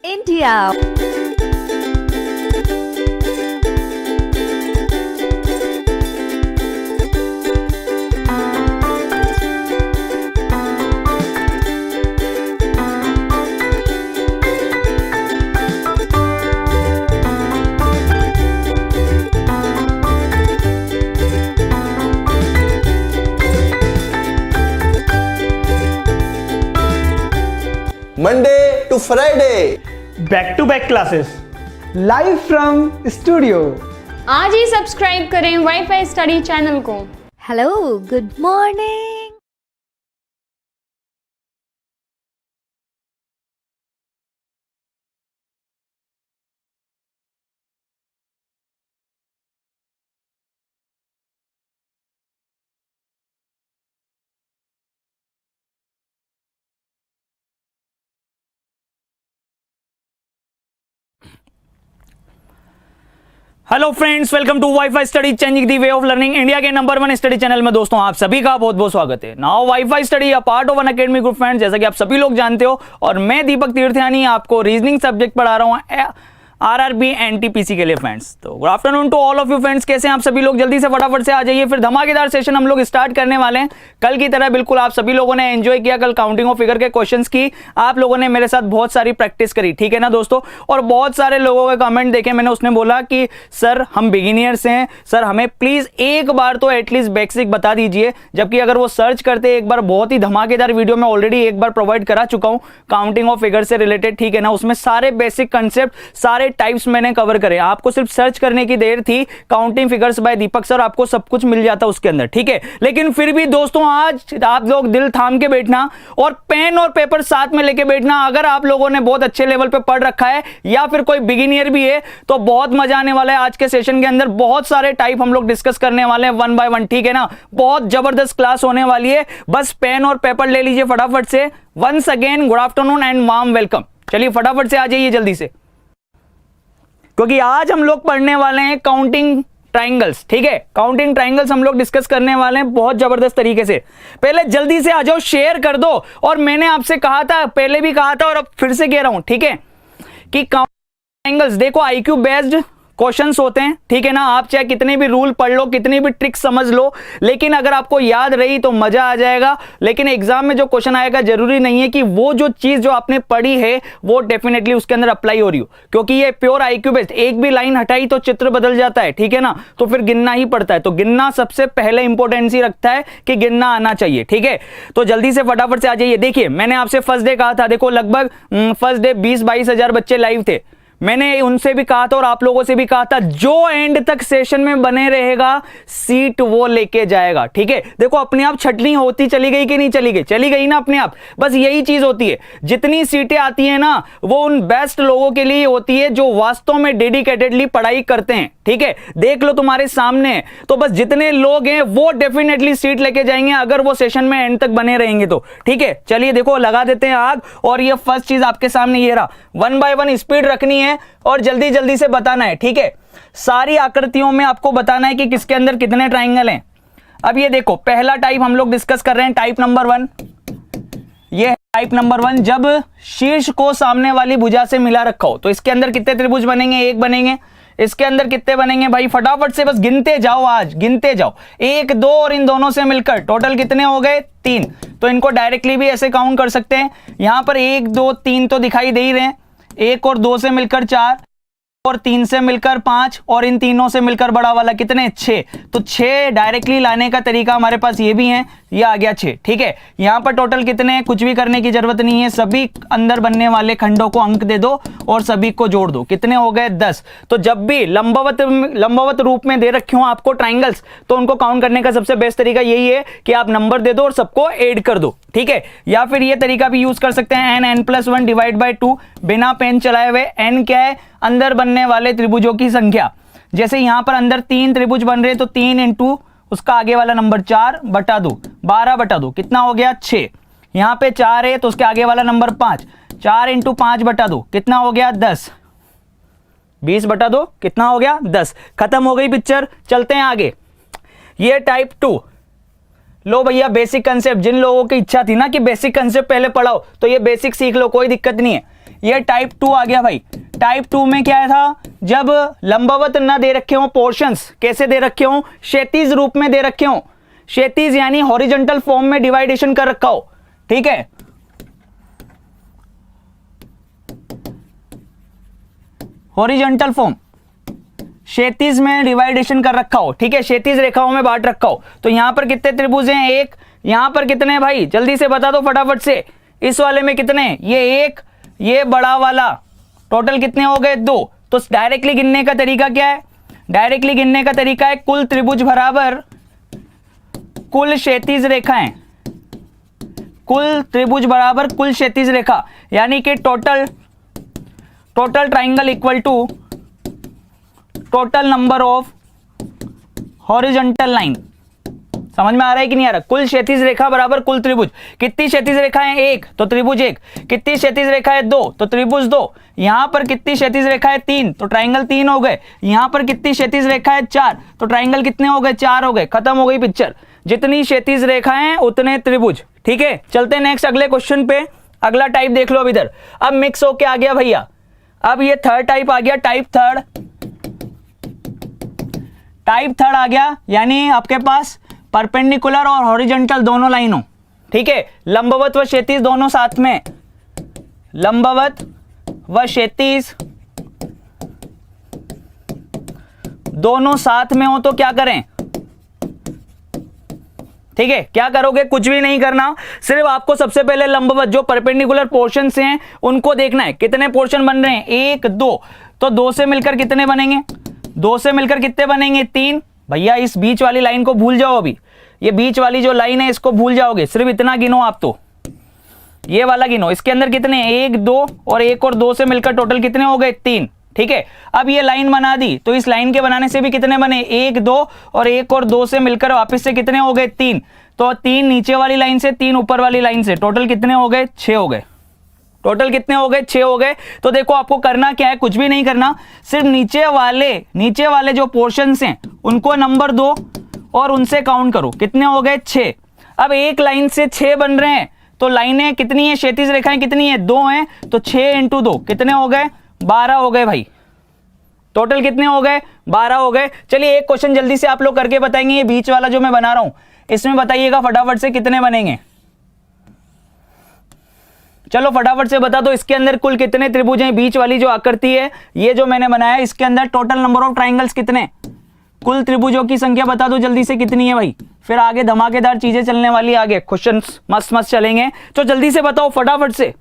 India. Monday to Friday. Back to back classes live from studio. आज ही subscribe करें wifi study channel को। Hello, good morning. Hello friends, welcome to wifi study changing the way of learning, India के number 1 study channel में दोस्तों आप सभी का बहुत बहुत स्वागत है। Now wifi study a part of an academy group friends, जैसा कि आप सभी लोग जानते हो, और मैं दीपक तीर्थयानी आपको रीजनिंग सब्जेक्ट पढ़ा रहा हूँ आरआरबी एनटीपीसी के लिए फ्रेंड्स। तो good afternoon to all of you friends, कैसे हैं आप सभी लोग? जल्दी से फटाफट से आ जाइए, फिर धमाकेदार सेशन हम लोग स्टार्ट करने वाले हैं कल की तरह। बिल्कुल आप सभी लोगों ने एंजॉय किया कल काउंटिंग ऑफ फिगर के क्वेश्चंस की, आप लोगों ने मेरे साथ बहुत सारी प्रैक्टिस करी, ठीक है ना दोस्तों। और बहुत सारे लोगों के कमेंट देखे मैंने, उसने बोला कि सर हम बिगिनियर्स हैं, सर हमें प्लीज एक बार तो एटलीस्ट बेसिक बता दीजिए। जबकि अगर वो सर्च करते एक बार, बहुत ही धमाकेदार वीडियो मैं ऑलरेडी एक बार प्रोवाइड करा चुका हूं काउंटिंग ऑफ फिगर से रिलेटेड, ठीक है ना। उसमें सारे बेसिक कंसेप्ट, सारे टाइप्स मैंने कवर करें। आपको सिर्फ सर्च करने की देर थी, काउंटिंग फिगर्स बाय दीपक सर, आपको सब कुछ मिल जाता उसके अंदर, ठीक है। लेकिन फिर भी दोस्तों आज आप लोग दिल थाम के बैठना और पेन और पेपर साथ में लेके बैठना। अगर आप लोगों ने बहुत अच्छे लेवल पे पढ़ रखा है या फिर कोई बिगिनियर भी है तो बहुत मजा आने वाला है आज के सेशन के अंदर। बहुत सारे टाइप हम लोग डिस्कस करने वाले हैं वन बाय वन, ठीक है ना। बहुत जबरदस्त क्लास होने वाली है, बस पेन और पेपर ले लीजिए फटाफट से। Once again good afternoon and warm welcome. चलिए फटाफट से आ जाइए जल्दी से, क्योंकि आज हम लोग पढ़ने वाले हैं काउंटिंग ट्रायंगल्स, ठीक है। काउंटिंग ट्रायंगल्स हम लोग डिस्कस करने वाले हैं बहुत जबरदस्त तरीके से। पहले जल्दी से आ जाओ, शेयर कर दो। और मैंने आपसे कहा था, पहले भी कहा था और अब फिर से कह रहा हूं, ठीक है, कि काउंटिंग ट्रायंगल्स देखो आईक्यू बेस्ड क्वेश्चंस होते हैं, ठीक है ना। आप चाहे कितने भी रूल पढ़ लो, कितनी भी ट्रिक समझ लो, लेकिन अगर आपको याद रही तो मजा आ जाएगा। लेकिन एग्जाम में जो क्वेश्चन आएगा जरूरी नहीं है कि वो जो चीज जो आपने पढ़ी है वो डेफिनेटली उसके अंदर अप्लाई हो रही हो, क्योंकि ये प्योर आईक्यू बेस्ड। एक भी लाइन हटाई तो चित्र बदल जाता है, ठीक है ना। तो फिर गिनना ही पड़ता है, तो गिनना सबसे पहले इंपॉर्टेंसी रखता है कि गिनना आना चाहिए, ठीक है। तो जल्दी से फटाफट से आ जाइए। देखिए मैंने आपसे फर्स्ट डे कहा था, देखो लगभग फर्स्ट डे 20-22 हजार बच्चे लाइव थे। मैंने उनसे भी कहा था और आप लोगों से भी कहा था, जो एंड तक सेशन में बने रहेगा सीट वो लेके जाएगा, ठीक है। देखो अपने आप छटनी होती चली गई कि नहीं चली गई? चली गई ना अपने आप। बस यही चीज होती है, जितनी सीटें आती है ना वो उन बेस्ट लोगों के लिए होती है जो वास्तव में डेडिकेटेडली पढ़ाई करते हैं, ठीक है। देख लो तुम्हारे सामने है, तो बस जितने लोग हैं वो डेफिनेटली सीट लेके जाएंगे अगर वो सेशन में एंड तक बने रहेंगे तो, ठीक है। चलिए देखो लगा देते हैं आग। और ये फर्स्ट चीज आपके सामने ये रहा, वन बाय वन स्पीड रखनी है और जल्दी जल्दी से बताना है, ठीक है। सारी आकृतियों में आपको बताना है कि किसके अंदर कितने ट्रायंगल हैं। अब ये देखो पहला टाइप हम लोग डिस्कस कर रहे हैं, टाइप नंबर 1। ये टाइप नंबर 1, जब शीर्ष को सामने वाली भुजा से मिला रखा हो। तो इसके अंदर कितने त्रिभुज बनेंगे? एक बनेंगे। इसके अंदर कितने बनेंगे भाई? फटाफट से बस गिनते जाओ, आज गिनते जाओ। 1, 2 और इन दोनों से मिलकर टोटल कितने हो गए? 3। तो इनको डायरेक्टली भी ऐसे काउंट कर सकते हैं। यहां पर 1, 2, 3 तो दिखाई दे ही रहे हैं। 1 और 2 से मिलकर 4 और 3 से मिलकर 5 और इन तीनों से मिलकर बड़ा वाला कितने? 6। तो 6 डायरेक्टली लाने का तरीका हमारे पास ये भी है, ये आ गया 6, ठीक है। यहां पर टोटल कितने हैं? कुछ भी करने की जरूरत नहीं है, सभी अंदर बनने वाले खंडों को अंक दे दो और सभी को जोड़ दो। कितने हो गए? 10। तो जब भी लंबवत रूप में दे रखे हो आपको ट्राइंगल्स, तो उनको काउंट करने का सबसे बेस्ट तरीका यही है कि आप नंबर दे दो और सबको ऐड कर दो, ठीक है। या फिर ये तरीका भी यूज कर सकते हैं, n+1 डिवाइड बाय 2। बिना पेन चलाए हुए n क्या है? अंदर बनने वाले त्रिभुजों की संख्या। जैसे यहां पर अंदर 3 त्रिभुज बन रहे, तो 3 इंटू उसका आगे वाला नंबर 4 बटा 2, 12 बटा 2 कितना हो गया? 6। यहां पे 4 है तो उसके आगे वाला नंबर 5, 4 इंटू 5 बटा 2 कितना हो गया? 10। 20 बटा 2 कितना हो गया? 10। खत्म हो गई पिक्चर। चलते हैं आगे। ये टाइप 2। लो भैया बेसिक कंसेप्ट, जिन लोगों की इच्छा थी ना कि बेसिक कंसेप्ट पहले पढ़ाओ, तो ये बेसिक सीख लो, कोई दिक्कत नहीं है। ये टाइप 2 आ गया भाई। टाइप 2 में क्या था, जब लंबवत ना दे रखे हो पोर्शंस, कैसे दे रखे हो, क्षैतिज रूप में दे रखे हो, क्षैतिज यानी हॉरिजॉन्टल फॉर्म में डिवाइडेशन कर रखा हो, ठीक है। हॉरिजॉन्टल फॉर्म, क्षैतिज में डिवाइडेशन कर रखा हो, ठीक है, क्षैतिज रेखाओं में बांट रखा हो। तो यहां पर कितने त्रिभुज हैं, एक। यहां पर कितने हैं भाई, जल्दी से बता दो फटाफट से। इस वाले में कितने, ये एक, ये बड़ा वाला, टोटल कितने हो गए, 2। तो डायरेक्टली गिनने का तरीका क्या है, डायरेक्टली गिनने का तरीका है कुल त्रिभुज बराबर कुल क्षैतिज रेखाएं, कुल त्रिभुज बराबर कुल क्षैतिज रेखा, यानी कि total triangle equal to total number of horizontal line. समझ में आ रहा है कि नहीं आ रहा, कुल क्षैतिज रेखा बराबर कुल त्रिभुज। कितनी क्षैतिज रेखाएं, एक, तो त्रिभुज एक। कितनी क्षैतिज रेखाएं, 2, तो त्रिभुज 2। यहां पर कितनी क्षैतिज रेखाएं, 3, तो ट्राइंगल 3 हो गए। यहां पर कितनी क्षैतिज रेखाएं, 4, तो ट्राइंगल कितने हो गए, 4 हो गए। खत्म हो गई पिक्चर, जितनी क्षैतिज रेखाएं उतने त्रिभुज, ठीक है। चलते नेक्स्ट अगले क्वेश्चन पे। अगला टाइप देख लो अब इधर, अब मिक्स होके आ गया भैया। अब ये थर्ड टाइप आ गया, टाइप थर्ड आ गया, यानी आपके पास परपेंडिकुलर और हॉरिजॉन्टल दोनों लाइन हो, ठीक है। लंबवत व क्षैतिज दोनों साथ में, लंबवत व क्षैतिज दोनों साथ में हो तो क्या करें, ठीक है। क्या करोगे, कुछ भी नहीं करना, सिर्फ आपको सबसे पहले लंबवत जो परपेंडिकुलर पोर्शन हैं उनको देखना है। कितने पोर्शन बन रहे हैं, 1, 2, तो 2 से मिलकर कितने बनेंगे, 2 से मिलकर कितने बनेंगे, 3। भैया इस बीच वाली लाइन को भूल जाओ, अभी ये बीच वाली जो लाइन है इसको भूल जाओगे, सिर्फ इतना गिनो आप, तो ये वाला गिनो। इसके अंदर कितने, 1, 2 और 1 और 2 से मिलकर टोटल कितने हो गए, 3, ठीक है। अब ये लाइन बना दी, तो इस लाइन के बनाने से भी कितने बने, 1, 2 और 1 और 2 से मिलकर वापस से कितने हो गए, 3। तो 3 नीचे वाली लाइन से, 3 ऊपर वाली लाइन से, टोटल कितने हो गए, 6 हो गए। टोटल कितने हो गए, 6 हो गए। तो देखो आपको करना क्या है, कुछ भी नहीं करना, सिर्फ नीचे वाले जो पोर्शंस हैं उनको नंबर दो और उनसे काउंट करो, कितने हो गए, 6। अब एक लाइन से 6 बन रहे हैं, तो लाइनें कितनी है, क्षैतिज रेखाएं कितनी है, 2 हैं, तो 6 × 2 कितने हो गए, 12 हो गए भाई। टोटल कितने हो गए, 12 हो गए। चलिए एक क्वेश्चन जल्दी से आप लोग करके बताएंगे, ये बीच वाला जो मैं बना रहा हूं इसमें बताइएगा फटाफट से कितने बनेंगे। चलो फटाफट से बता दो, इसके अंदर कुल कितने त्रिभुज हैं, बीच वाली जो आकृति है ये जो मैंने बनाया इसके अंदर टोटल नंबर ऑफ ट्राइंगल्स कितने, कुल त्रिभुजों की संख्या बता दो जल्दी से कितनी है भाई। फिर आगे धमाकेदार चीजें चलने वाली, आगे क्वेश्चंस मस्त मस्त चलेंगे, तो जल्दी से बताओ फटाफट से।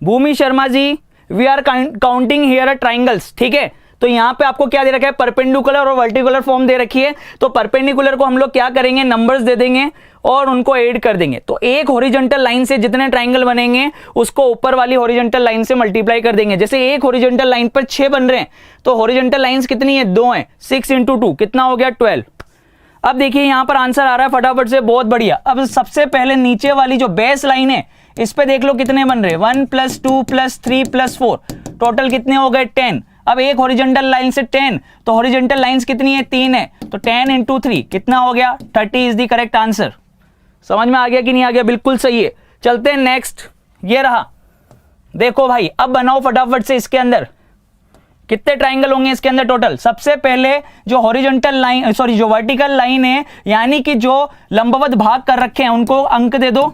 Bhumi Sharma ji, we are counting here triangles, ठीक है। तो यहां पे आपको क्या दे रखा है, परपेंडिकुलर और वर्टिकुलर फॉर्म दे रखी है। तो परपेंडिकुलर को हम लोग क्या करेंगे, नंबर्स दे देंगे और उनको ऐड कर देंगे। तो एक हॉरिजॉन्टल लाइन से जितने ट्राइंगल बनेंगे उसको ऊपर वाली हॉरिजॉन्टल लाइन से मल्टीप्लाई कर देंगे। जैसे एक हॉरिजॉन्टल लाइन पर 6 बन रहे हैं, तो हॉरिजॉन्टल लाइंस कितनी है, 2 है, 6 × 2 कितना हो गया, 12। अब देखिए यहां पर आंसर आ रहा है फटाफट से, बहुत बढ़िया। अब सबसे पहले नीचे वाली जो बेस लाइन है इस पे देख लो कितने बन रहे हैं, 1 + 2 + 3 + 4, टोटल कितने हो गए, 10। अब एक हॉरिजॉन्टल लाइन से 10, तो हॉरिजॉन्टल लाइंस कितनी है, 3 है, तो 10 × 3 कितना हो गया, 30 इज द करेक्ट आंसर। समझ में आ गया कि नहीं आ गया, बिल्कुल सही है। चलते हैं नेक्स्ट, ये रहा, देखो भाई अब बनाओ फटाफट से। इसके अंदर कितने ट्राइंगल होंगे इसके अंदर टोटल। सबसे पहले जो हॉरिजॉन्टल लाइन, सॉरी जो वर्टिकल लाइन है, यानी कि जो लंबवत भाग कर रखे हैं उनको अंक दे दो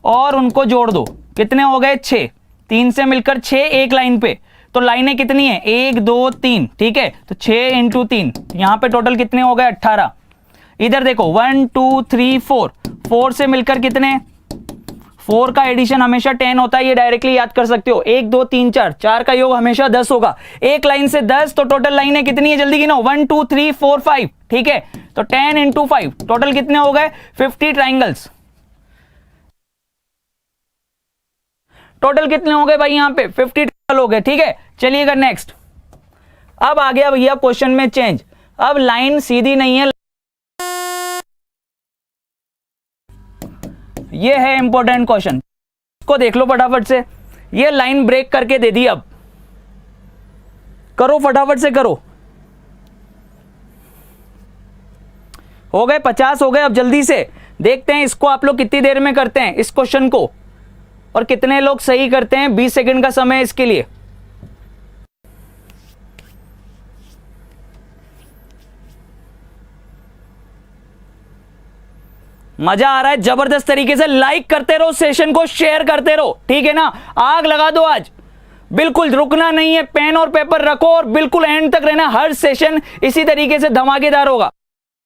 और उनको जोड़ दो। कितने हो गए, 6, 3 से मिलकर 6 एक लाइन पे। तो लाइनें कितनी है, 1, 2, 3, ठीक है। तो 6 × 3 यहां पे टोटल कितने हो गए, 18। इधर देखो 1, 2, 3, 4, 4 से मिलकर कितने, 4 का एडिशन हमेशा 10 होता है, ये डायरेक्टली याद कर सकते हो। 1, 2, 3, 4, 4 का योग हमेशा 10 होगा। एक लाइन से 10, तो टोटल लाइनें कितनी है, जल्दी गिनो, 1, 2, 3, 4, 5, ठीक है। तो 10 × 5 टोटल कितने हो गए, 50 ट्राइंगल्स। टोटल कितने हो गए भाई, यहां पे 50 ट्राइंगल हो गए, ठीक है। चलिएगा नेक्स्ट। अब आ गया भैया क्वेश्चन में चेंज, अब लाइन सीधी नहीं है, ये है इंपॉर्टेंट क्वेश्चन, इसको देख लो फटाफट से। ये लाइन ब्रेक करके दे दी, अब करो फटाफट से करो। हो गए 50 हो गए। अब जल्दी से देखते हैं इसको आप लोग कितनी देर में करते हैं इस क्वेश्चन को। और कितने लोग सही करते हैं? 20 सेकंड का समय है इसके लिए। मजा आ रहा है जबरदस्त तरीके से। लाइक करते रहो, सेशन को शेयर करते रहो, ठीक है ना? आग लगा दो आज, बिल्कुल रुकना नहीं है। पेन और पेपर रखो और बिल्कुल एंड तक रहना। हर सेशन इसी तरीके से धमाकेदार होगा।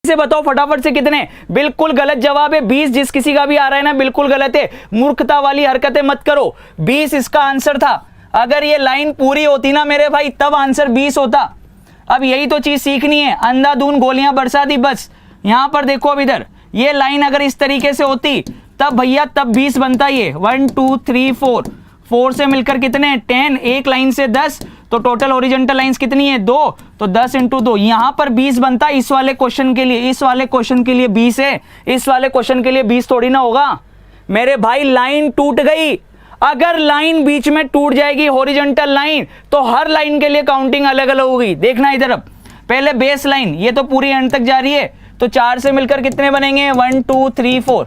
इसे बताओ फटाफट से कितने? बिल्कुल गलत जवाब है 20। जिस किसी का भी आ रहा है ना बिल्कुल गलत है। मूर्खता वाली हरकतें मत करो। 20 इसका आंसर था। अगर ये लाइन पूरी होती ना मेरे भाई तब आंसर 20 होता। अब यही तो चीज सीखनी है। अंधाधुन गोलियां बरसा दी बस। यहां पर देखो, अब इधर ये लाइन अगर इस तरीके से होती तब भैया तब 20 बनता। ये 1 2 3 4, 4 से मिलकर कितने? 10। एक लाइन से 10, तो टोटल हॉरिजॉन्टल लाइंस कितनी है? 2, तो 10 × 2। यहां पर 20 बनता इस वाले क्वेश्चन के लिए। इस वाले क्वेश्चन के लिए 20 है, इस वाले क्वेश्चन के लिए 20 थोड़ी ना होगा मेरे भाई। लाइन टूट गई। अगर लाइन बीच में टूट जाएगी हॉरिजॉन्टल लाइन, तो हर लाइन के लिए काउंटिंग अलग अलग होगी। देखना इधर, अब पहले बेस लाइन, ये तो पूरी एंड तक जा रही है, तो 4 से मिलकर कितने बनेंगे? 1 2 3 4,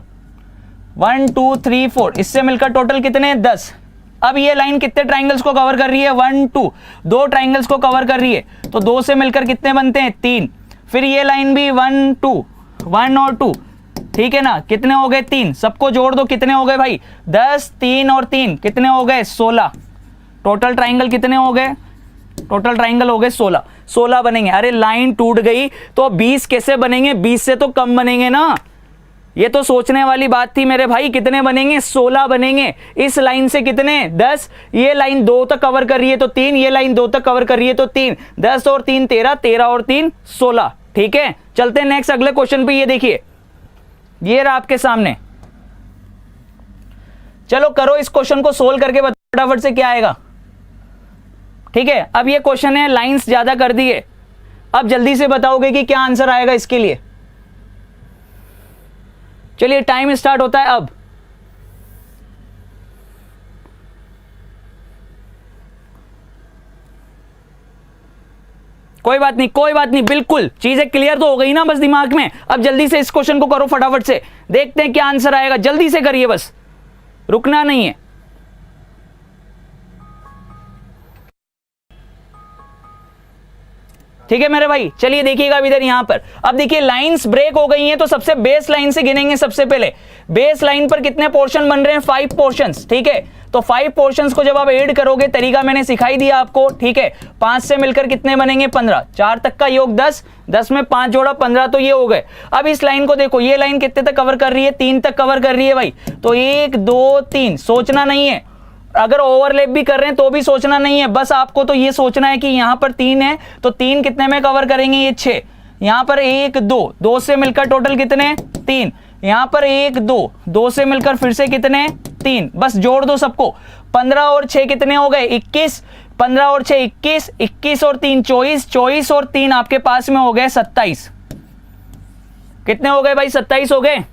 1 2 3 4। इससे मिलकर टोटल कितने? 10। अब ये लाइन कितने ट्राइंगल्स को कवर कर रही है? 1 2, 2 ट्राइंगल्स को कवर कर रही है, तो 2 से मिलकर कितने बनते हैं? 3। फिर ये लाइन भी 1 2, 1 और 2, ठीक है ना? कितने हो गए? 3। सबको जोड़ दो, कितने हो गए भाई? 10, 3 और 3 कितने हो गए? 16। टोटल ट्राइंगल कितने हो गए? टोटल ट्राइंगल हो गए 16। 16 बनेंगे। अरे लाइन टूट गई तो 20 कैसे बनेंगे? 20 से तो कम बनेंगे ना। ये तो सोचने वाली बात थी मेरे भाई। कितने बनेंगे? 16 बनेंगे। इस लाइन से कितने? 10। ये लाइन 2 तक कवर कर रही है तो 3, ये लाइन 2 तक कवर कर रही है तो 3, 10 और 3 13, 13 और 3 16। ठीक है, चलते हैं नेक्स्ट अगले क्वेश्चन पे। ये देखिए, ये रहा आपके सामने। चलो करो इस क्वेश्चन को सोल्व करके बताओ फटाफट से क्या आएगा। ठीक है, अब ये क्वेश्चन है, लाइंस ज्यादा कर दी है। अब जल्दी से बताओगे कि क्या आंसर आएगा इसके लिए। चलिए टाइम स्टार्ट होता है अब। कोई बात नहीं, कोई बात नहीं, बिल्कुल चीजें क्लियर तो हो गई ना बस दिमाग में। अब जल्दी से इस क्वेश्चन को करो फटाफट से, देखते हैं क्या आंसर आएगा। जल्दी से करिए, बस रुकना नहीं है। ठीक है मेरे भाई, चलिए देखिएगा अब इधर यहां पर। अब देखिए लाइंस ब्रेक हो गई हैं, तो सबसे बेस लाइन से गिनेंगे। सबसे पहले बेस लाइन पर कितने पोर्शन बन रहे हैं? 5 पोर्शंस। ठीक है, तो 5 पोर्शंस को जब आप ऐड करोगे, तरीका मैंने सिखाई दिया आपको। ठीक है, 5 से मिलकर कितने बनेंगे? 15। 4 तक का योग 10, 10 में 5 जोड़ा 15, तो ये हो गए। अब इस लाइन को देखो, ये लाइन कितने तक कवर कर रही है? 3 तक कवर कर रही है भाई। तो 1 2 3, सोचना नहीं है। अगर ओवरलैप भी कर रहे हैं तो भी सोचना नहीं है, बस आपको तो ये सोचना है कि यहां पर 3 है, तो 3 कितने में कवर करेंगे? ये 6। यहां पर 1 2, 2 से मिलकर टोटल कितने? 3। यहां पर 1 2, 2 से मिलकर फिर से कितने? 3। बस जोड़ दो सबको। 15 और 6 कितने हो गए? 21। 15 और 6 21, 21 और 3 24, 24 और 3 आपके पास में हो गए 27। कितने हो गए भाई? 27 हो गए।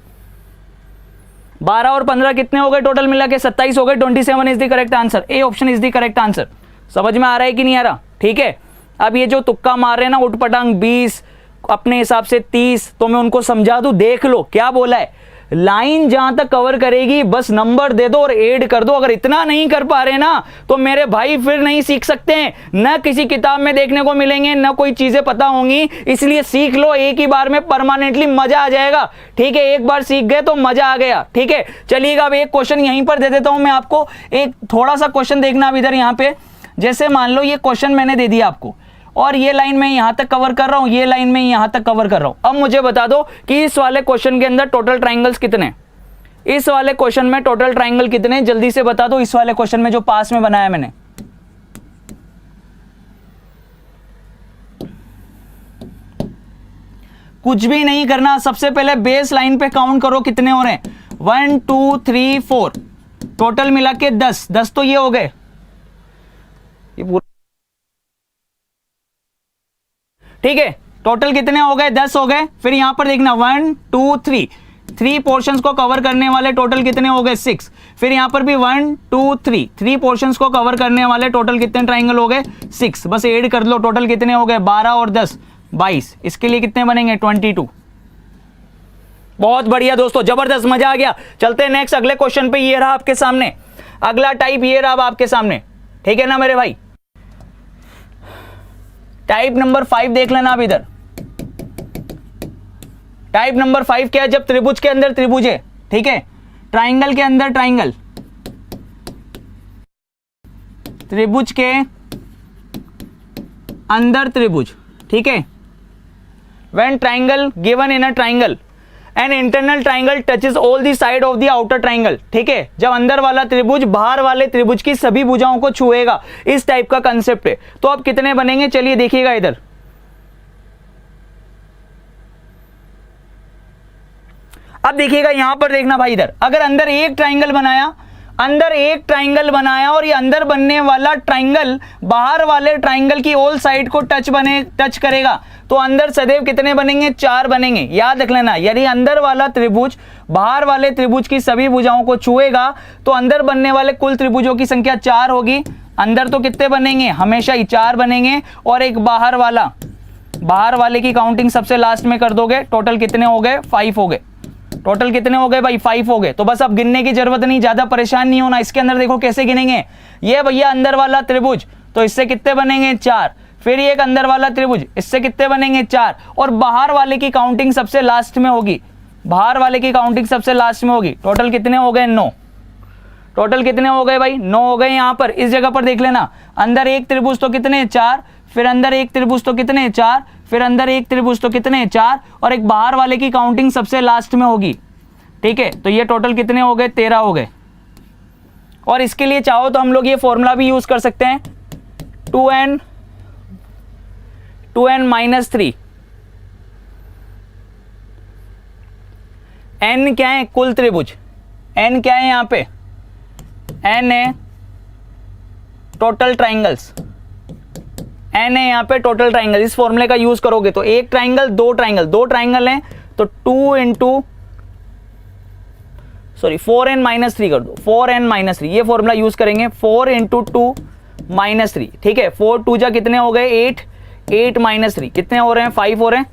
12 और 15 कितने हो गए? टोटल मिला के 27 हो गए। 27 is the correct answer. A option is the correct answer. समझ में आ रहा है कि नहीं आ रहा? ठीक है, अब ये जो तुक्का मार रहे हैं ना उठपटांग 20, अपने हिसाब से 30, तो मैं उनको समझा दूं। देख लो क्या बोला है। लाइन जहां तक कवर करेगी बस नंबर दे दो और ऐड कर दो। अगर इतना नहीं कर पा रहे ना तो मेरे भाई फिर नहीं सीख सकते हैं। न किसी किताब में देखने को मिलेंगे, न कोई चीजें पता होंगी। इसलिए सीख लो एक ही बार में, परमानेंटली मजा आ जाएगा। ठीक है, एक बार सीख गए तो मजा आ गया। ठीक है, चलिएगा अब एक क्वेश्चन यहीं पर दे देता हूं मैं आपको। एक थोड़ा सा क्वेश्चन देखना अब इधर यहां पे। जैसे मान लो ये क्वेश्चन मैंने दे दिया आपको, और ये लाइन में यहां तक कवर कर रहा हूं, ये लाइन में यहां तक कवर कर रहा हूं। अब मुझे बता दो कि इस वाले क्वेश्चन के अंदर टोटल ट्राइंगल्स कितने? इस वाले क्वेश्चन में टोटल ट्राइंगल कितने? जल्दी से बता दो। इस वाले क्वेश्चन में जो पास में बनाया मैंने, कुछ भी नहीं करना। सबसे पहले बेस लाइन पे काउंट करो कितने हो रहे हैं। 1 2 3 4, टोटल मिला के 10। 10 तो ये हो गए। ये पूरा ठीक है, टोटल कितने हो गए? 10 हो गए। फिर यहां पर देखना 1 2 3, 3 पोर्शंस को कवर करने वाले टोटल कितने हो गए? 6। फिर यहां पर भी 1 2 3, 3 पोर्शंस को कवर करने वाले टोटल कितने ट्राइंगल हो गए? 6। बस ऐड कर लो, टोटल कितने हो गए? 12 और 10 22। इसके लिए कितने बनेंगे? 22। बहुत बढ़िया दोस्तों, जबरदस्त, मजा आ गया। चलते हैं नेक्स्ट अगले क्वेश्चन पे। ये रहा आपके सामने। अगला टाइप ये रहा अब आपके सामने, ठीक है ना मेरे भाई। टाइप नंबर 5 देख लेना आप इधर। टाइप नंबर 5 क्या है? जब त्रिभुज के अंदर त्रिभुज है, ठीक है, ट्राइंगल के अंदर ट्राइंगल, त्रिभुज के अंदर त्रिभुज, ठीक है। When triangle given in a triangle an internal triangle touches all the side of the outer triangle, ठीक है। जब अंदर वाला त्रिभुज बाहर वाले त्रिभुज की सभी भुजाओं को छुएगा, इस टाइप का कंसेप्ट है। तो अब कितने बनेंगे, चलिए देखिएगा इधर। अब देखिएगा यहां पर, देखना भाई इधर, अगर अंदर एक ट्राइंगल बनाया, अंदर एक ट्राइंगल बनाया और ये अंदर बनने वाला ट्राइंगल बाहर वाले ट्राइंगल की ऑल साइड को टच करेगा, तो अंदर सदैव कितने बनेंगे, 4 बनेंगे। याद रख लेना, यदि अंदर वाला त्रिभुज बाहर वाले त्रिभुज की सभी भुजाओं को छुएगा तो अंदर बनने वाले कुल त्रिभुजों की संख्या 4 होगी। अंदर तो कितने बनेंगे, हमेशा ही 4 बनेंगे, और एक बाहर वाले की काउंटिंग सबसे लास्ट में कर दोगे। टोटल कितने हो गए, 5 हो गए। टोटल कितने हो गए भाई, 5 हो गए। तो बस अब गिनने की जरूरत नहीं, ज्यादा परेशान नहीं होना। इसके अंदर देखो कैसे गिनेंगे, ये भैया अंदर वाला त्रिभुज, तो इससे कितने बनेंगे, 4। फिर ये एक अंदर वाला त्रिभुज, इससे कितने बनेंगे, 4। और बाहर वाले की काउंटिंग सबसे लास्ट में होगी, बाहर वाले की काउंटिंग सबसे लास्ट में होगी। टोटल कितने हो गए, 9। टोटल कितने हो गए भाई, 9 हो गए। यहां पर इस जगह पर देख लेना, अंदर एक त्रिभुज तो कितने, 4, फिर अंदर एक त्रिभुज तो कितने, 4, फिर अंदर एक त्रिभुज तो कितने, 4, और एक बाहर वाले की काउंटिंग सबसे लास्ट में होगी, ठीक है। तो ये टोटल कितने हो गए, 13 हो गए। और इसके लिए चाहो तो हम लोग ये फॉर्मूला भी यूज कर सकते हैं, 2n - 3। n क्या है, कुल त्रिभुज, n क्या है यहां पे, n है टोटल ट्राइंगल्स, n है यहां पे टोटल ट्राइंगल। इस फॉर्मूले का यूज करोगे तो एक ट्राइंगल, दो ट्राइंगल हैं, तो 4n - 3 कर दो, 4n - 3, ये फॉर्मूला यूज करेंगे। 4 × 2 - 3, ठीक है। 4 2 जा कितने हो गए, 8, 8 - 3 कितने हो रहे हैं, 5 हो रहे हैं।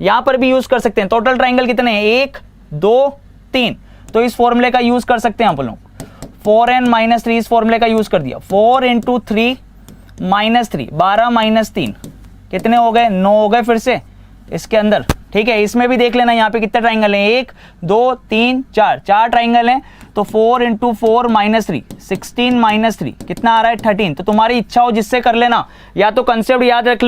यहां पर भी यूज कर सकते हैं। टोटल ट्राइंगल कितने हैं, 1 2 3, तो इस फॉर्मूले का यूज कर सकते हैं आप लोग। 4n - 3 इस फॉर्मूले का यूज कर दिया। 4 × 3 - 3, 12 - 3 कितने हो गए, 9 हो गए फिर से इसके अंदर, ठीक है। इसमें भी देख लेना यहाँ पे कितने ट्राइंगल हैं, 1 2 3 4 ट्राइंगल हैं। तो 4 × 4 - 3, 16 - 3 कितना आ रहा है, 13। तो तुम्हारी इच्छा हो जिससे कर लेना, या तो कंसेप्ट याद रख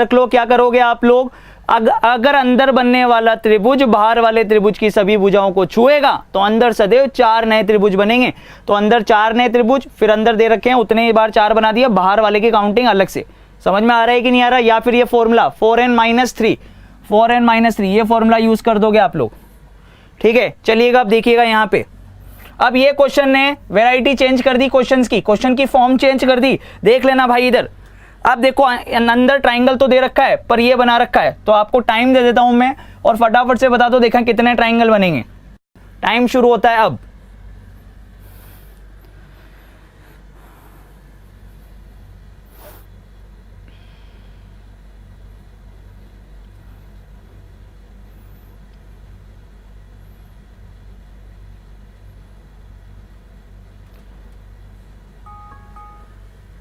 लो, क्या करोगे आप लोग, अगर अंदर बनने वाला त्रिभुज बाहर वाले त्रिभुज की सभी भुजाओं को छुएगा तो अंदर सदैव 4 नए त्रिभुज बनेंगे। तो अंदर 4 नए त्रिभुज, फिर अंदर दे रखे हैं उतने ही बार 4 बना दिया, बाहर वाले की काउंटिंग अलग से। समझ में आ रहा है कि नहीं आ रहा। या फिर ये फॉर्मूला 4n - 3 ये फॉर्मूला यूज कर दोगे आप लोग, ठीक है। चलिएगा अब देखिएगा यहाँ पे, अब ये क्वेश्चन ने वैरायटी चेंज कर दी, क्वेश्चन की फॉर्म चेंज कर दी। देख लेना भाई इधर, अब देखो अंदर ट्राइंगल तो दे रखा है पर ये बना रखा है, तो आपको टाइम दे देता हूं मैं और फटाफट से बता दो, देखा कितने ट्राइंगल बनेंगे। टाइम शुरू होता है अब।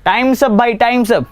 टाइम्स अप भाई, टाइम्स अप।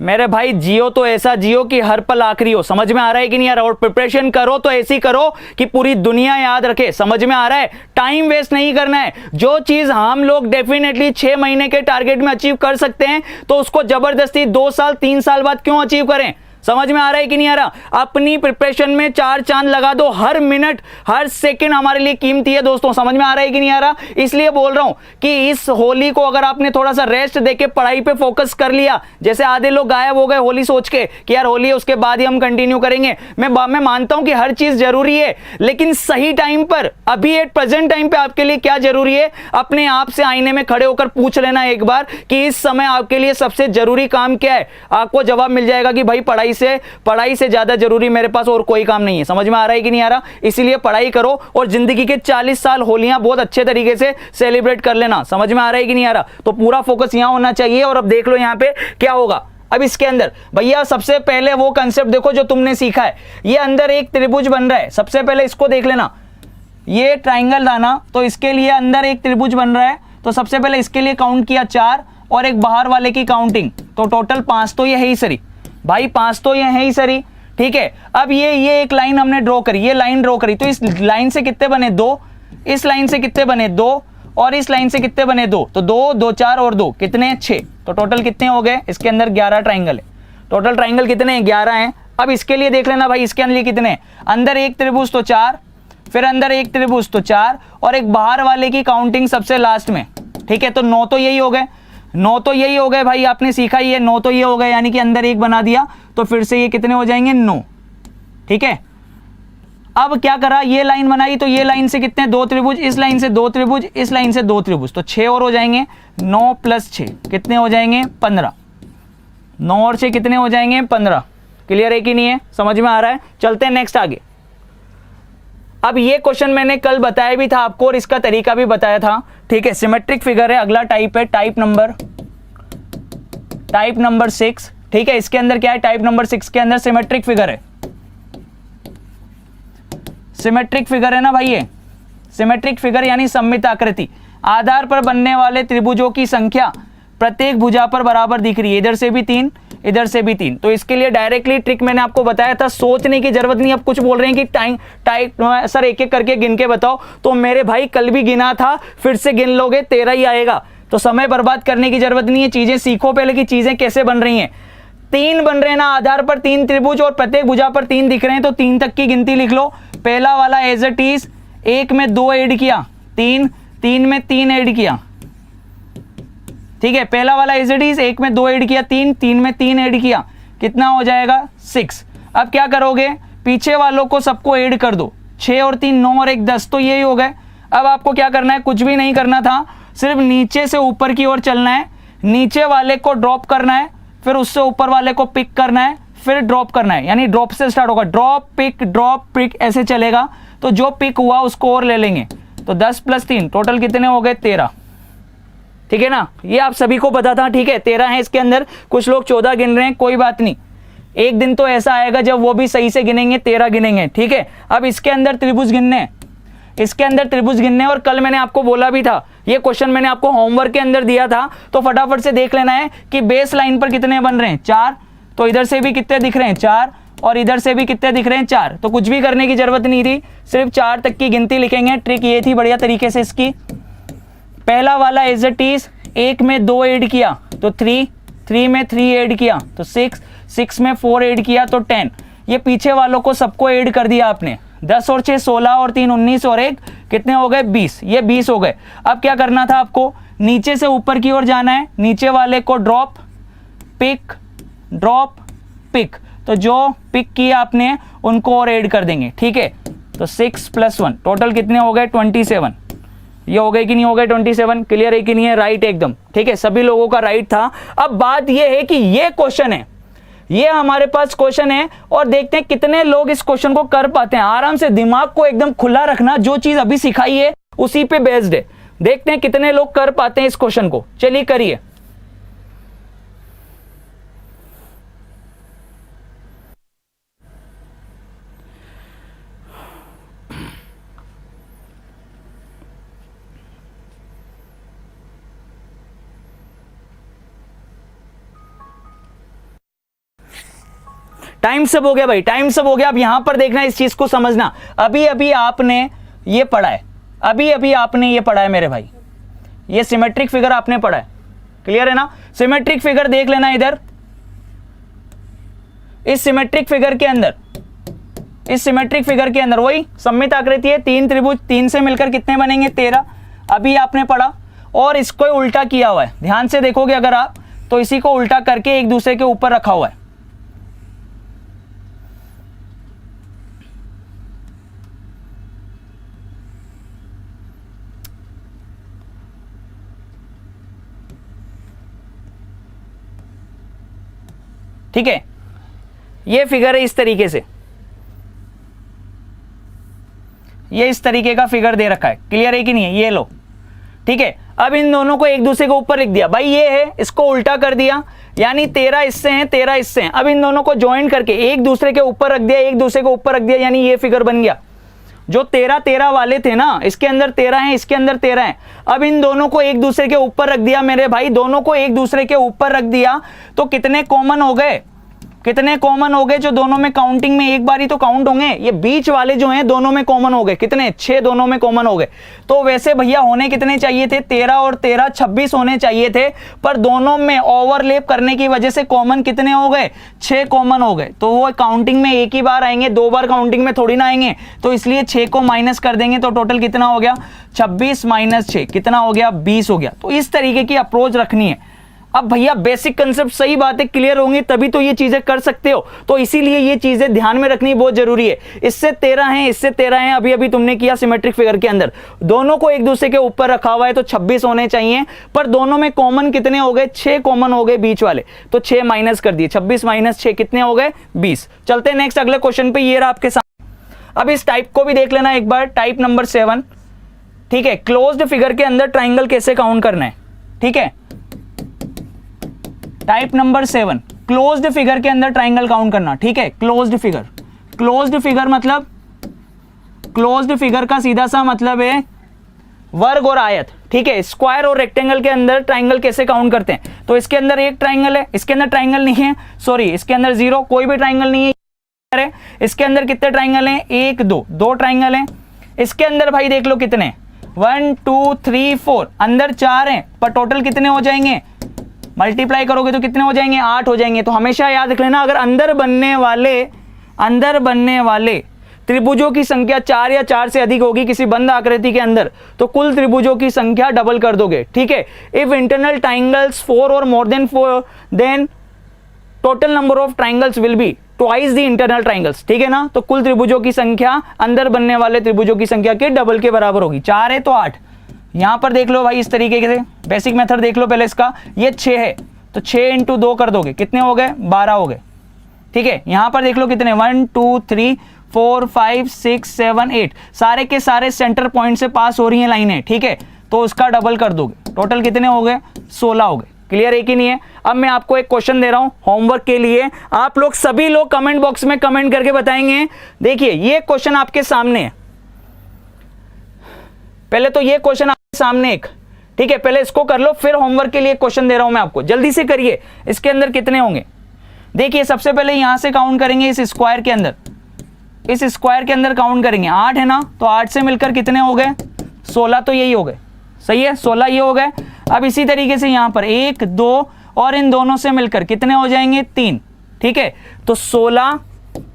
मेरे भाई जियो तो ऐसा जियो कि हर पल आखिरी हो। समझ में आ रहा है कि नहीं आ रहा। और प्रिपरेशन करो तो ऐसी करो कि पूरी दुनिया याद रखे। समझ में आ रहा है। टाइम वेस्ट नहीं करना है। जो चीज हम लोग डेफिनेटली 6 महीने के टारगेट में अचीव कर सकते हैं तो उसको जबरदस्ती 2 साल 3 साल बाद क्यों अचीव करें। समझ में आ रहा है कि नहीं आ रहा। अपनी प्रिपरेशन में 4 चांद लगा दो। हर मिनट हर सेकंड हमारे लिए कीमती है दोस्तों। समझ में आ रहा है कि नहीं आ रहा। इसलिए बोल रहा हूं कि इस होली को अगर आपने थोड़ा सा रेस्ट देके पढ़ाई पे फोकस कर लिया, जैसे आधे लोग गायब हो गए होली सोच के कि यार होली है उसके बाद ही हम कंटिन्यू करेंगे। मैं मानता हूं कि हर चीज जरूरी है, लेकिन सही टाइम पर, अभी एट प्रेजेंट टाइम पे आपके लिए क्या जरूरी है, अपने आप से आईने में खड़े होकर पूछ लेना एक बार कि इस समय आपके लिए सबसे जरूरी काम क्या है। आपको जवाब मिल जाएगा कि भाई पढ़ाई से ज्यादा जरूरी मेरे पास और कोई काम नहीं है। समझ में आ रहा है कि नहीं आ रहा। इसलिए पढ़ाई करो और जिंदगी के 40 साल होलियां बहुत अच्छे तरीके से सेलिब्रेट कर लेना। समझ में आ रहा है कि नहीं आ रहा। तो पूरा फोकस यहां होना चाहिए। और अब देख लो यहां पे क्या होगा। अब इसके अंदर भैया सबसे पहले वो कंसेप्ट देखो जो तुमने सीखा है। ये अंदर एक त्रिभुज बन रहा है। सबसे पहले इसको देख लेना। ये ट्राइंगल था ना, तो इसके लिए अंदर एक त्रिभुज बन रहा है, तो सबसे पहले इसके लिए काउंट किया 4 और एक बाहर वाले की काउंटिंग, तो टोटल 5 तो ये है ही सरी भाई, 5 तो ये है ही सरी। ठीक है, अब ये एक लाइन हमने ड्रॉ करी, ये लाइन ड्रॉ करी, तो इस लाइन से कितने बने 2, इस लाइन से कितने बने 2 और इस लाइन से कितने बने 2, तो 2 2 4 और 2 कितने 6, तो टोटल कितने हो गए, इसके अंदर 11 ट्राइंगल है। टोटल ट्राइंगल कितने हैं 11 हैं। अब इसके लिए देख लेना भाई, इसके अंदर कितने, अंदर एक त्रिभुज तो 4, फिर अंदर एक त्रिभुज तो 4 और एक बाहर वाले की काउंटिंग सबसे लास्ट में। ठीक है, तो 9 तो यही हो गए, 9 तो यही हो गए भाई, आपने सीखा ही है, 9 तो ये हो गए, यानी कि अंदर एक बना दिया, तो फिर से ये कितने हो जाएंगे 9। ठीक है, अब क्या करा, ये लाइन बनाई, तो ये लाइन से कितने 2 त्रिभुज, इस लाइन से 2 त्रिभुज, इस लाइन से 2 त्रिभुज, तो 6 और हो जाएंगे, 9 + 6 कितने हो जाएंगे 15, 9 और 6 कितने हो जाएंगे 15। क्लियर है कि नहीं है, समझ में आ रहा है। चलते हैं नेक्स्ट आगे। अब ये क्वेश्चन मैंने कल बताया भी था आपको और इसका तरीका भी बताया था। ठीक है, सिमेट्रिक फिगर है, अगला टाइप है टाइप नंबर 6। ठीक है, इसके अंदर क्या है, टाइप नंबर 6 के अंदर सिमेट्रिक फिगर है, सिमेट्रिक फिगर है ना भाई, ये सिमेट्रिक फिगर यानी सममित आकृति, आधार पर बनने वाले त्रिभुजों की संख्या प्रत्येक भुजा पर बराबर दिख रही है, इधर से भी 3 इधर से भी 3। तो इसके लिए डायरेक्टली ट्रिक मैंने आपको बताया था, सोचने की जरूरत नहीं। अब कुछ बोल रहे हैं कि टाइप सर एक एक करके गिन के बताओ, तो मेरे भाई कल भी गिना था, फिर से गिन लोगे 13 ही आएगा, तो समय बर्बाद करने की जरूरत नहीं है, चीजें सीखो पहले कि चीजें कैसे बन रही हैं। 3 बन रहे हैं ना, आधार पर 3 त्रिभुज और प्रत्येक भुजा पर 3 दिख रहे हैं, तो 3 तक की गिनती लिख लो। पहला वाला एज इट इज, 1 में 2 ऐड किया 3, 3 में 3 ऐड किया। ठीक है, पहला वाला एज इट इज, 1 में 2 ऐड किया 3, 3 में 3 ऐड किया, कितना हो जाएगा 6। अब क्या करोगे, पीछे वालों को सबको ऐड कर दो, 6 और 3 9 और 1 10, तो यही हो गए। अब आपको क्या करना है, कुछ भी नहीं करना था, सिर्फ नीचे से ऊपर की ओर चलना है, नीचे वाले को ड्रॉप करना है, फिर उससे ऊपर वाले को पिक करना है, फिर ड्रॉप करना है, यानी ड्रॉप से स्टार्ट होगा, ड्रॉप पिक ऐसे चलेगा। तो जो पिक हुआ उसको और ले लेंगे, तो 10 + 3 टोटल कितने हो गए 13। ठीक है ना, ये आप सभी को पता था। ठीक है, 13 है इसके अंदर, कुछ लोग 14 गिन रहे हैं, कोई बात नहीं, एक दिन तो ऐसा आएगा जब वो भी सही से गिनेंगे, 13 गिनेंगे। ठीक है, अब इसके अंदर त्रिभुज गिनने, इसके अंदर त्रिभुज गिनने, और कल मैंने आपको बोला भी था, ये क्वेश्चन मैंने आपको होमवर्क के अंदर दिया था, तो फटाफट से देख लेना है कि बेस लाइन पर कितने बन रहे हैं 4, तो इधर से भी कितने दिख रहे हैं 4 और इधर से भी कितने दिख रहे हैं 4। तो कुछ भी करने की जरूरत नहीं थी, सिर्फ 4 तक की गिनती लिखेंगे। ट्रिक ये थी बढ़िया तरीके से इसकी। पहला वाला एज इट इज, 1 में 2 ऐड किया तो 3, 3 में 3 ऐड किया तो 6, 6 में 4 ऐड किया तो 10। ये पीछे वालों को सबको ऐड कर दिया आपने, 10 और 6 16 और 3 19 और 1 कितने हो गए 20, ये 20 हो गए। अब क्या करना था आपको, नीचे से ऊपर की ओर जाना है, नीचे वाले को ड्रॉप पिक, तो जो पिक किया आपने उनको और ऐड कर देंगे। ठीक है, तो 6 + 1 टोटल कितने हो गए 27। ये हो गए कि नहीं हो गए 27, क्लियर है कि नहीं है, राइट एकदम। ठीक है, सभी लोगों का राइट था। अब बात ये है कि ये क्वेश्चन है, ये हमारे पास क्वेश्चन है और देखते हैं कितने लोग इस क्वेश्चन को कर पाते हैं। आराम से दिमाग को एकदम खुला रखना, जो चीज अभी सिखाई है उसी पे बेस्ड है। देखते हैं कितने लोग कर पाते हैं इस क्वेश्चन को, चलिए करिए। टाइम सब हो गया भाई, टाइम सब हो गया। अब यहां पर देखना, इस चीज को समझना। अभी अभी आपने ये पढ़ा है, अभी अभी आपने ये पढ़ा है मेरे भाई, ये सिमेट्रिक फिगर आपने पढ़ा है, क्लियर है ना। सिमेट्रिक फिगर देख लेना इधर, इस सिमेट्रिक फिगर के अंदर, इस सिमेट्रिक फिगर के अंदर वही सममित आकृति है, 3 त्रिभुज, 3 से मिलकर कितने बनेंगे 13, अभी आपने पढ़ा। और इसको उल्टा किया हुआ है, ध्यान से देखोगे अगर आप तो इसी को उल्टा करके एक दूसरे के ऊपर रखा हुआ है। ठीक है, ये फिगर है इस तरीके से, ये इस तरीके का फिगर दे रखा है, क्लियर है कि नहीं है, ये लो। ठीक है, अब इन दोनों को एक दूसरे के ऊपर लिख दिया भाई, ये है, इसको उल्टा कर दिया, यानी 13 इससे हैं 13 इससे हैं। अब इन दोनों को ज्वाइन करके एक दूसरे के ऊपर रख दिया, एक दूसरे के ऊपर रख दिया, यानी ये फिगर बन गया। जो 13 वाले थे ना, इसके अंदर 13 है, इसके अंदर 13 है। अब इन दोनों को एक दूसरे के ऊपर रख दिया मेरे भाई, दोनों को एक दूसरे के ऊपर रख दिया तो कितने कॉमन हो गए, कितने कॉमन हो गए जो दोनों में काउंटिंग में एक बार ही तो काउंट होंगे। ये बीच वाले जो हैं दोनों में कॉमन हो गए, कितने 6 दोनों में कॉमन हो गए। तो वैसे भैया होने कितने चाहिए थे, 13 और 13 26 होने चाहिए थे, पर दोनों में ओवरलैप करने की वजह से कॉमन कितने हो गए, 6 कॉमन हो गए। तो वो काउंटिंग में एक ही बार आएंगे, 2 बार काउंटिंग में थोड़ी ना आएंगे, तो इसलिए 6 को माइनस कर देंगे तो टोटल कितना हो गया, 26 माइनस 6 कितना हो गया, 20 हो गया। तो इस तरीके की अप्रोच रखनी है। अब भैया बेसिक कंसेप्ट सही बातें क्लियर होंगी तभी तो ये चीजें कर सकते हो, तो इसीलिए ये चीजें ध्यान में रखनी बहुत जरूरी है। इससे 13 है, इससे 13 है, अभी अभी तुमने किया सिमेट्रिक फिगर के अंदर, दोनों को एक दूसरे के ऊपर रखा हुआ है तो 26 होने चाहिए, पर दोनों में कॉमन कितने हो गए, 6 कॉमन हो गए बीच वाले, तो 6 माइनस कर दिए, 26 माइनस 6 कितने हो गए, 20। चलते हैं नेक्स्ट अगले क्वेश्चन पे, ये रहा आपके सामने। अब इस टाइप को भी देख लेना एक बार, टाइप नंबर 7, ठीक है। क्लोज्ड फिगर के अंदर ट्राइंगल कैसे काउंट करना है, ठीक है। टाइप नंबर 7, क्लोज्ड फिगर के अंदर ट्राइंगल काउंट करना, ठीक है। क्लोज्ड फिगर, क्लोज्ड फिगर मतलब, क्लोज्ड फिगर का सीधा सा मतलब है वर्ग और आयत, ठीक है। स्क्वायर और रेक्टेंगल के अंदर ट्राइंगल कैसे काउंट करते हैं, तो इसके अंदर एक ट्राइंगल है, इसके अंदर ट्राइंगल नहीं है, सॉरी इसके अंदर 0, कोई भी ट्राइंगल नहीं है। इसके अंदर कितने ट्राइंगल हैं, 1 2 ट्राइंगल हैं। इसके अंदर भाई देख लो कितने, 1 2 3 4, अंदर 4 हैं, पर टोटल कितने हो जाएंगे, मल्टीप्लाई करोगे तो कितने हो जाएंगे, 8 हो जाएंगे। तो हमेशा याद रख लेना, अगर अंदर बनने वाले त्रिभुजों की संख्या 4 या 4 से अधिक होगी किसी बंद आकृति के अंदर, तो कुल त्रिभुजों की संख्या डबल कर दोगे, ठीक है। इफ इंटरनल ट्राइंगल्स 4 और more than 4, then total number of triangles will be twice the internal triangles, ठीक है ना। तो कुल त्रिभुजों की संख्या अंदर बनने वाले त्रिभुजों की संख्या के डबल के बराबर होगी। 4 है तो 8, यहां पर देख लो भाई इस तरीके से, बेसिक मेथड देख लो पहले इसका, ये 6 है तो 6 इंटू 2 कर दोगे, कितने हो गए, 12 हो गए, ठीक है। यहां पर देख लो कितने, 1 2 3 4 5 6 7 8, सारे के सारे सेंटर पॉइंट से पास हो रही हैं लाइनें, ठीक है। तो उसका डबल कर दोगे, टोटल कितने हो गए, 16 हो गए। क्लियर है कि नहीं है। अब मैं आपको एक क्वेश्चन दे रहा हूं होमवर्क के लिए, आप लोग सभी लोग कमेंट बॉक्स में कमेंट करके बताएंगे। देखिए ये क्वेश्चन आपके सामने है, पहले तो ये क्वेश्चन आपके सामने एक, ठीक है, पहले इसको कर लो, फिर होमवर्क के लिए क्वेश्चन दे रहा हूं मैं आपको, जल्दी से करिए। इसके अंदर कितने होंगे, देखिए सबसे पहले यहां से काउंट करेंगे, इस स्क्वायर के अंदर, इस स्क्वायर के अंदर काउंट करेंगे, 8 है ना, तो 8 से मिलकर कितने हो गए, 16, तो यही हो गए, सही है, 16 ये हो गए। अब इसी तरीके से यहां पर 1 2 और इन दोनों से मिलकर कितने हो जाएंगे, 3, ठीक है। तो 16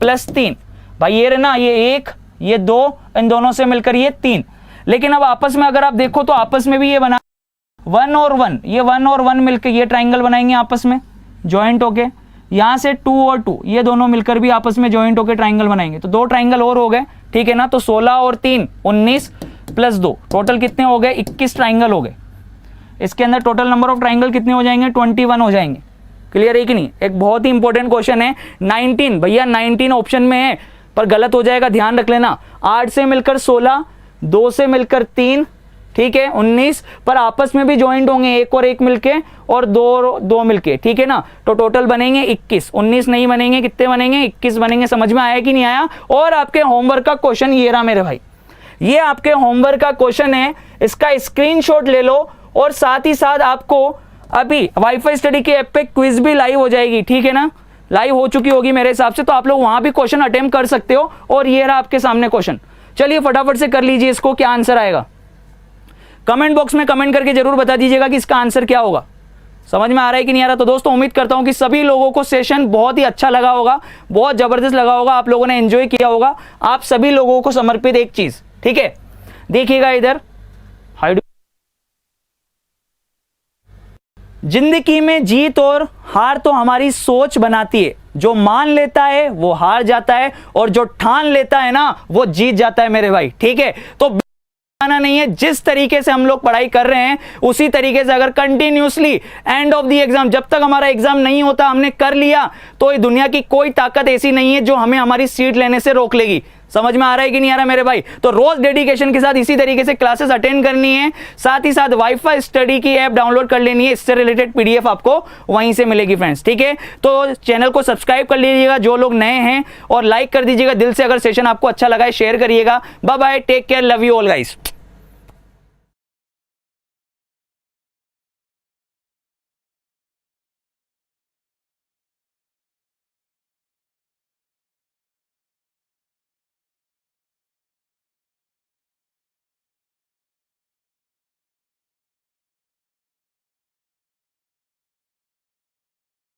प्लस 3, भाई ये ना, ये 1 ये 2, इन दोनों से मिलकर ये 3। लेकिन अब आपस में अगर आप देखो तो आपस में भी ये बना 1 और 1, ये 1 और 1 मिलकर ये ट्राइंगल बनाएंगे आपस में ज्वाइंट होके, यहां से 2 और 2 ये दोनों मिलकर भी आपस में ज्वाइंट होकर ट्राइंगल बनाएंगे, तो 2 ट्राइंगल और हो गए, ठीक है ना। तो 16 और 3 19 प्लस 2 टोटल कितने हो गए, 21 ट्राइंगल हो गए। इसके अंदर टोटल नंबर ऑफ ट्राइंगल कितने हो जाएंगे, 21 हो जाएंगे। क्लियर है कि नहीं। एक बहुत ही इंपॉर्टेंट क्वेश्चन है, 19 भैया 19 ऑप्शन में है पर गलत हो जाएगा, ध्यान रख लेना। 8 से मिलकर 16, 2 से मिलकर 3, ठीक है 19, पर आपस में भी ज्वाइंट होंगे, 1 और 1 मिलके और 2 और 2 मिलके, ठीक है ना। तो टोटल बनेंगे 21, 19 नहीं बनेंगे, कितने बनेंगे, 21 बनेंगे। समझ में आया कि नहीं आया। और आपके होमवर्क का क्वेश्चन ये रहा मेरे भाई, ये आपके होमवर्क का क्वेश्चन है, इसका स्क्रीनशॉट ले लो और साथ ही साथ आपको अभी वाईफाई स्टडी के ऐप पे क्विज भी लाइव हो जाएगी, ठीक है ना, लाइव हो चुकी होगी मेरे हिसाब से, तो आप लोग वहां भी क्वेश्चन अटेम्प्ट कर सकते हो। और ये रहा आपके सामने क्वेश्चन, चलिए फटाफट से कर लीजिए इसको, क्या आंसर आएगा कमेंट बॉक्स में कमेंट करके जरूर बता दीजिएगा कि इसका आंसर क्या होगा। समझ में आ रहा है कि नहीं आ रहा। तो दोस्तों उम्मीद करता हूं कि सभी लोगों को सेशन बहुत ही अच्छा लगा होगा, बहुत जबरदस्त लगा होगा, आप लोगों ने एंजॉय किया होगा। आप सभी लोगों को समर्पित एक चीज, ठीक है, देखिएगा इधर, जिंदगी में जीत और हार तो हमारी सोच बनाती है, जो मान लेता है वो हार जाता है और जो ठान लेता है ना वो जीत जाता है मेरे भाई, ठीक है। तो आना नहीं है, जिस तरीके से हम लोग पढ़ाई कर रहे हैं उसी तरीके से अगर continuously end of the exam, जब तक हमारा एग्जाम नहीं होता हमने कर लिया, तो ये दुनिया की कोई ताकत ऐसी नहीं है जो हमें हमारी सीट लेने से रोक लेगी। समझ में आ रहा है कि नहीं आ रहा मेरे भाई? तो रोज डेडिकेशन के साथ इसी तरीके से क्लासेस अटेंड करनी है, साथ ही साथ वाईफाई स्टडी की ऐप डाउनलोड कर लेनी है, इससे रिलेटेड पीडीएफ आपको वहीं से मिलेगी फ्रेंड्स, ठीक है? तो चैनल को सब्सक्राइब कर लीजिएगा जो लोग नए हैं, और लाइक कर दीजिएगा दिल से अगर सेशन आपको अच्छा लगा है, शेयर करिएगा। Bye bye, take care, love you all guys.